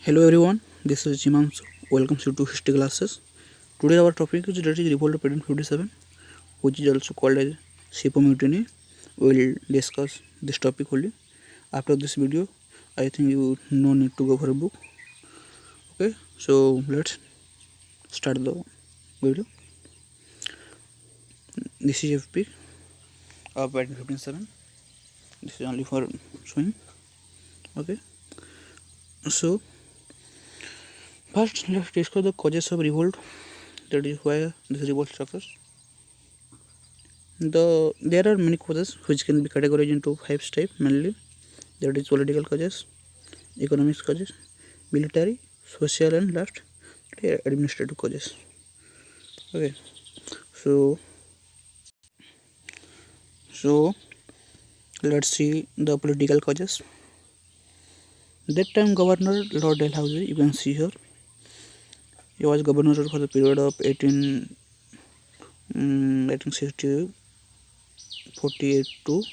Hello everyone, this is Jimansu. Welcome to History Classes. Today our topic is Revolt of 1857, which is also called as Sepoy mutiny. We will discuss this topic only. After this video, I think you no need to go for a book. Okay, so let's start the video. This is FP of 1857. This is only for showing. Okay, so first let's discuss the causes of revolt. That is why this revolt occurs. There are many causes which can be categorized into 5 types mainly. That is political causes, economic causes, military, social, and last administrative causes. Okay, so let's see the political causes. That time Governor Lord Dalhousie, you can see here, he was governor for the period of 1848 to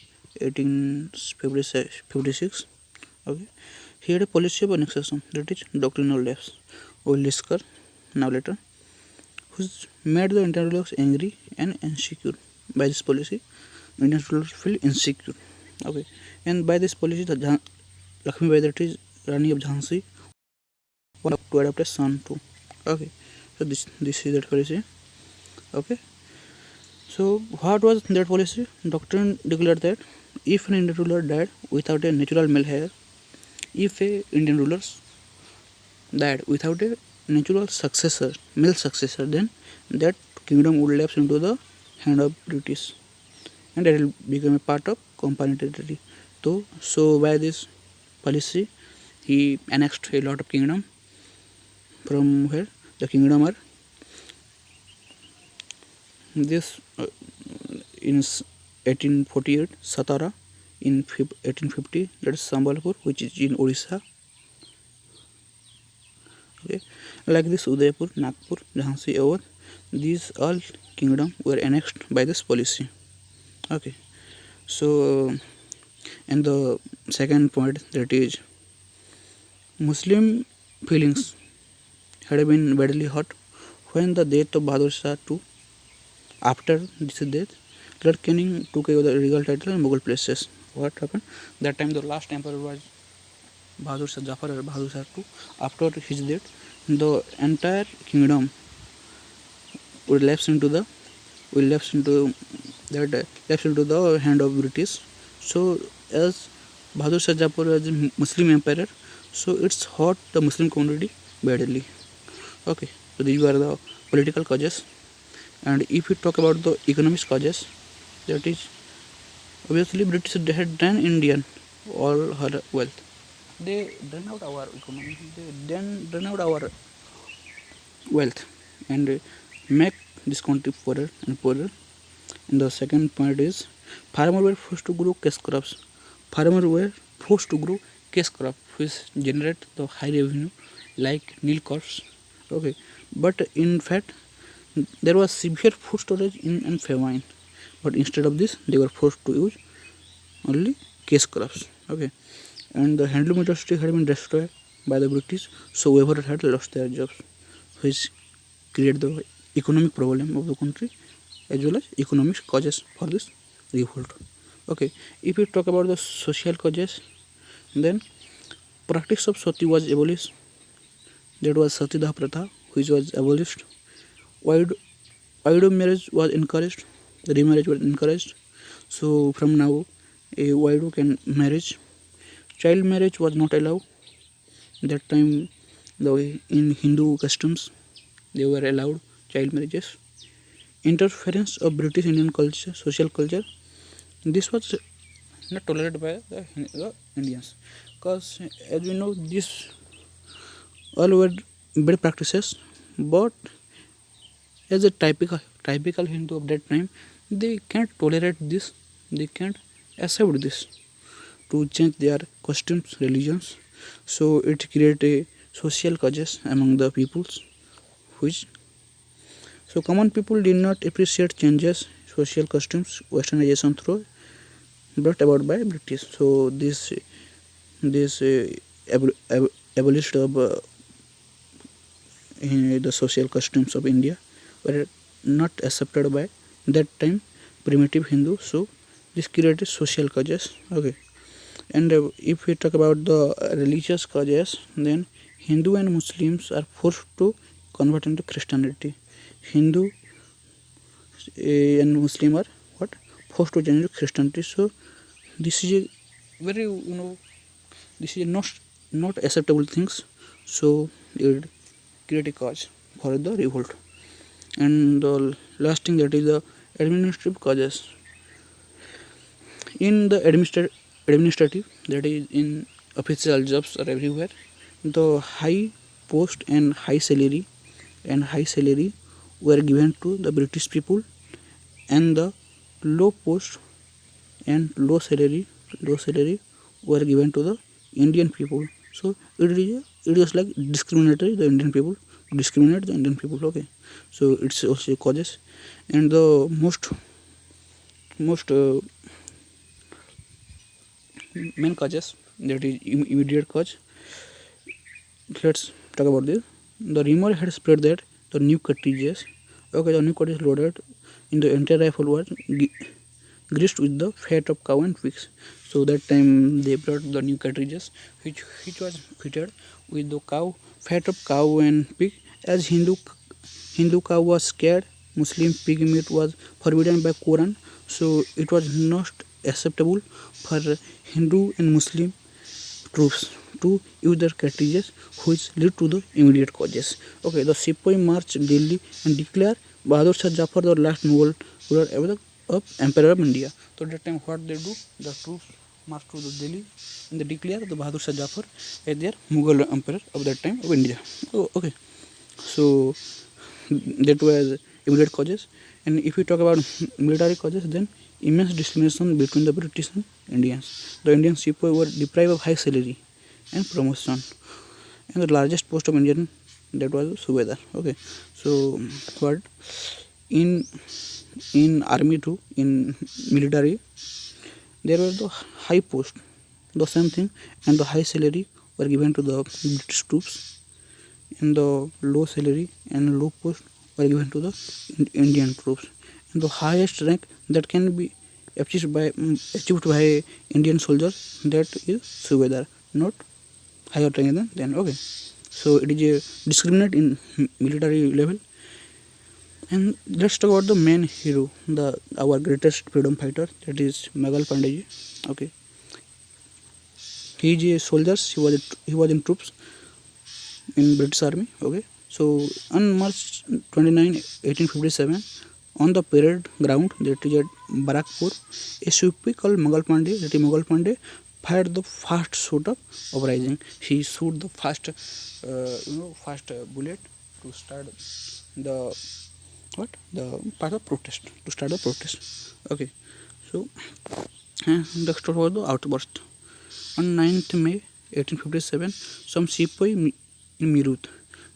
1856. Okay, he had a policy of annexation, that is doctrinal lapse. We will discuss now later, which made the Indian rulers angry and insecure. By this policy, Indian rulers feel insecure. Okay, and by this policy, the Lakshmi Bai, that is Rani of Jhansi, wanted to adopt a son too. Okay, so this is that policy. Okay, so what was that policy? Doctrine declared that if an Indian ruler died without a natural male heir, if a Indian ruler died without a natural successor, male successor, then that kingdom would lapse into the hand of British, and it will become a part of company territory. So by this policy, he annexed a lot of kingdom. From where the kingdom are this in 1848 Satara, in 1850 that is Sambalpur, which is in Odisha. Okay, like this Udaipur, Nagpur, Jhansi, Awadh, these all kingdom were annexed by this policy. Okay, so and the second point, that is Muslim feelings had been badly hurt when the death of Bahadur Shah II. After this death, Lord Canning took over the regal title and Mughal places. What happened? That time the last emperor was Bahadur Shah Jafar or Bahadur Shah II. After his death, the entire kingdom would lapse into the hand of British. So as Bahadur Shah Jafar was a Muslim emperor, so it's hurt the Muslim community badly. Okay, so these were the political causes. And if we talk about the economic causes, that is obviously British had drained Indian all her wealth. They drain out our economy. They then drain out our wealth and make this country poorer and poorer. And the second point is farmers were forced to grow cash crops. Farmers were forced to grow cash crop, which generate the high revenue like nil crops. Okay, but in fact there was severe food shortage and famine, but instead of this they were forced to use only cash crops. Okay, and the handloom industry had been destroyed by the British, so whoever had lost their jobs, which create the economic problem of the country as well as economic causes for this revolt. Okay, if we talk about the social causes, then practice of sati was abolished. That was Satidah Pratha, which was abolished. Widow marriage was encouraged. The remarriage was encouraged. So from now, a widow can marriage. Child marriage was not allowed. That time, in Hindu customs, they were allowed child marriages. Interference of British Indian culture, social culture, this was not tolerated by the Indians, because as we know, these all were bad practices, but as a typical Hindu of that time, they can't tolerate this, they can't accept this to change their costumes, religions. So it created a social causes among the peoples, which so common people did not appreciate changes, social costumes, westernization through brought about by British. So this abolished the social customs of India were not accepted by that time primitive Hindu. So this created social causes. Okay, and if we talk about the religious causes, then Hindu and Muslims are forced to convert into Christianity. Hindu and Muslim are what forced to change to Christianity. So this is a very this is not acceptable things. So it create a cause for the revolt. And the last thing, that is the administrative causes. In the administrative, that is in official jobs or everywhere, the high post and high salary were given to the British people, and the low post and low salary were given to the Indian people. So it was like discriminatory the Indian people, discriminate the Indian people. Okay, so it's also causes. And the most main causes, that is immediate cause. Let's talk about this. The rumor had spread that the new cartridges, okay, the new cartridge loaded in the entire rifle was greased with the fat of cow and pigs. So that time they brought the new cartridges which was fitted with the fat of cow and pig. As Hindu cow was scared, Muslim pig meat was forbidden by Quran. So it was not acceptable for Hindu and Muslim troops to use their cartridges, which led to the immediate causes. Okay, the Sepoy marched Delhi and declared Bahadur Shah Jafar the last Mughal ruler of Emperor of India. So that time what they do, the troops march to the Delhi and they declare the Bahadur Shah Jafar as their Mughal emperor of that time of India. Oh, okay, so that was immediate causes. And if we talk about military causes, then immense discrimination between the British and Indians. The Indian sepoy were deprived of high salary and promotion, and the largest post of Indian, that was Subedar. Okay, so what in army too, in military, there were the high post, the same thing, and the high salary were given to the British troops, and the low salary and low post were given to the Indian troops. And the highest rank that can be achieved by Indian soldiers, that is Subedar, not higher rank than then. Okay, so it is a discriminate in military level. And let's talk about the main hero, our greatest freedom fighter, that is Magal Pandey. Okay, he is a soldier. He was in troops in British Army. Okay, so on March 29, 1857, on the parade ground, that is at Barakpur, a Sepoy called Magal Pandey, that is Magal Pandey, fired the first shot of uprising. He shot the first bullet to start the part of protest, to start the protest. Okay, so next was the outburst. On 9th May 1857, some Sepoy in Meerut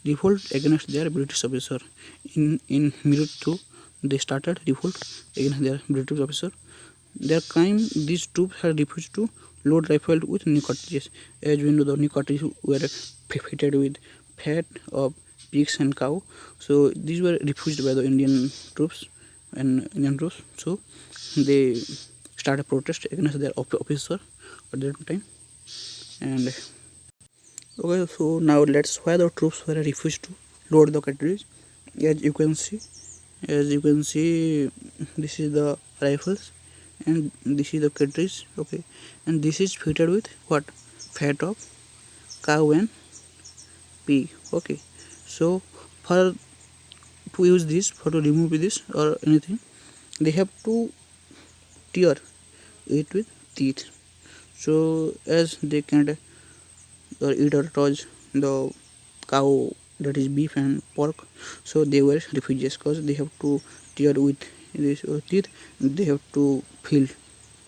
revolt against their British officer. In Meerut too, they started revolt against their British officer. Their crime, these troops had refused to load rifle with new cartridges. As we know, the new cartridges were fitted with fat of pigs and cow. So these were refused by the Indian troops. So they started a protest against their officer at that time. And okay, so now let's why the troops were refused to load the cartridge. As you can see, this is the rifles and this is the cartridge. Okay, and this is fitted with what? Fat of cow and pig. Okay, so for to use this, for to remove this or anything, they have to tear it with teeth. So as they can't eat or touch the cow, that is beef and pork, so they were refugees because they have to tear with this teeth. They have to fill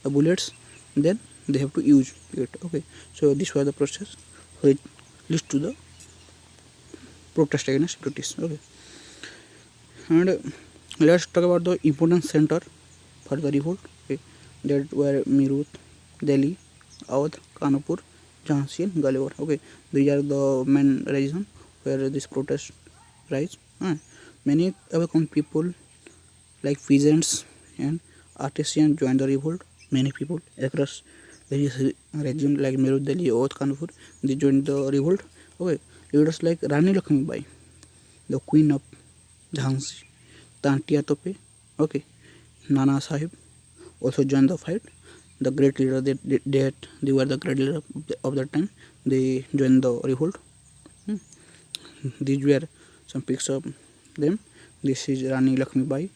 the bullets, then they have to use it. Okay, so this was the process which leads to the protest against British. Okay, and let's talk about the important center for the revolt. Okay, that were Meerut, Delhi, Awadh, Kanpur, Jhansi and Gwalior. Okay, these are the main reason where this protest rise. Many awakened people like peasants and artisans joined the revolt. Many people across various regions like Meerut, Delhi, Awadh, Kanpur, they joined the revolt. Okay, leaders like Rani Lakshmibai, the queen of Jhansi, Tantia Tope, okay, Nana Sahib also joined the fight. The great leader they were the great leader of that time. They joined the revolt. Hmm. These were some pics of them. This is Rani Lakshmibai.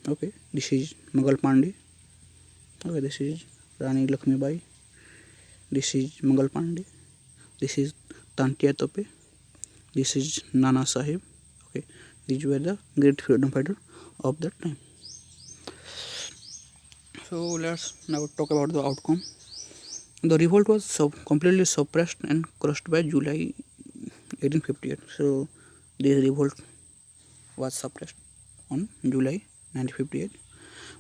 Okay, this is Mughal Pandey. Okay, this is Rani Lakshmibai. This is Mughal Pandey. This is Tantia Tope. This is Nana Sahib. Okay, these were the great freedom fighters of that time. So let's now talk about the outcome. The revolt was completely suppressed and crushed by July 1858. So this revolt was suppressed on July 1958.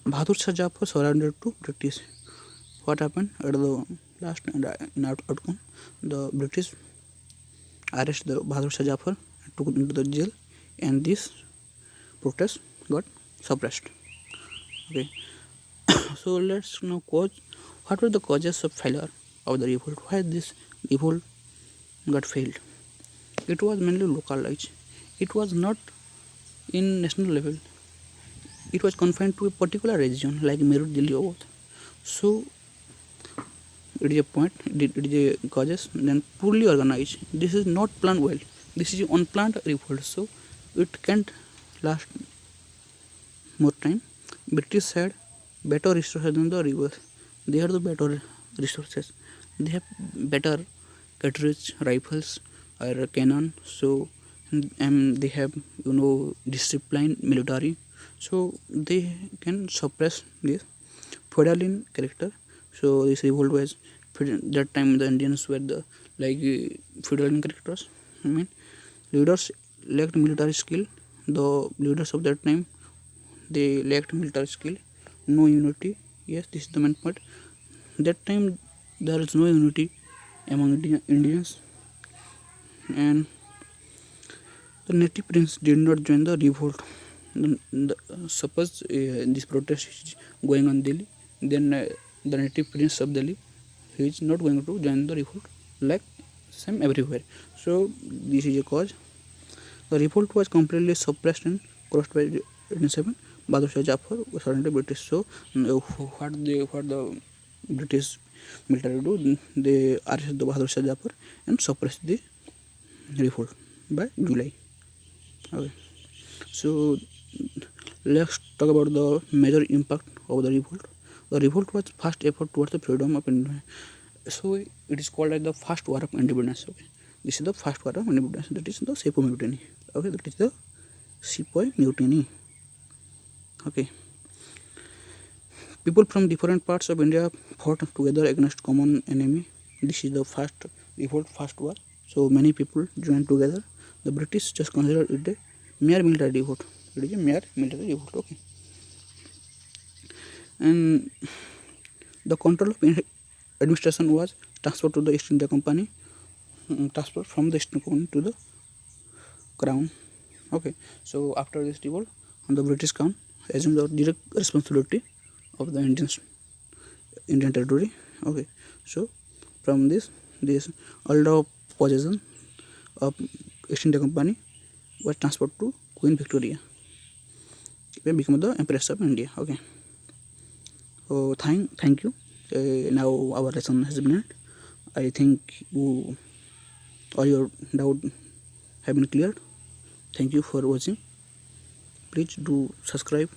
Bahadur Shah Jafar surrendered to British. What happened at the last outcome? The British arrested the Bahadur Shah Jafar and took him to the jail, and this protest got suppressed. Okay, so let's now what were the causes of failure of the revolt? Why this revolt got failed? It was mainly localized. It was not in national level. It was confined to a particular region like Meerut, Delhi, Awadh. So it is a point. It is a causes. Then poorly organized. This is not planned well. This is unplanned revolt. So it can't last more time. British had better resources than the rebels. They have the better resources. They have better cartridge rifles or cannon. So they have disciplined military. So they can suppress this feudal in character. So this revolt was that time the Indians were the feudal in characters. I mean, leaders lacked military skill. The leaders of that time they lacked military skill. No unity. Yes, this is the main point. That time there is no unity among Indians, and the native prince did not join the revolt. Suppose this protest is going on Delhi, then the native prince of Delhi he is not going to join the revolt like same everywhere. So this is a cause. The revolt was completely suppressed and crushed by 1807. Bahadur Shah Jafar surrendered to British. So what the British military do? They arrested the Bahadur Shah Jafar and suppressed the revolt by July. Okay. So let's talk about the major impact of the revolt. The revolt was first effort towards the freedom of India. So it is called as the first war of independence. Okay. This is the first war of independence. That is the Sepoy mutiny. Okay, that is the Sepoy mutiny. Okay. People from different parts of India fought together against common enemy. This is the first revolt, first war. So many people joined together. The British just considered it a mere military revolt. It is a mere military revolt. Okay. And the control of administration was transferred to the East India Company. Transferred from the East India Company to the Crown. Okay. So after this revolt, the British Crown assumed the direct responsibility of the Indian territory. Okay. So from this all the possession of East India Company was transferred to Queen Victoria. She became the Empress of India. Okay. So thank you. Now our lesson has been ended. I think all your doubt have been cleared. Thank you for watching. Please do subscribe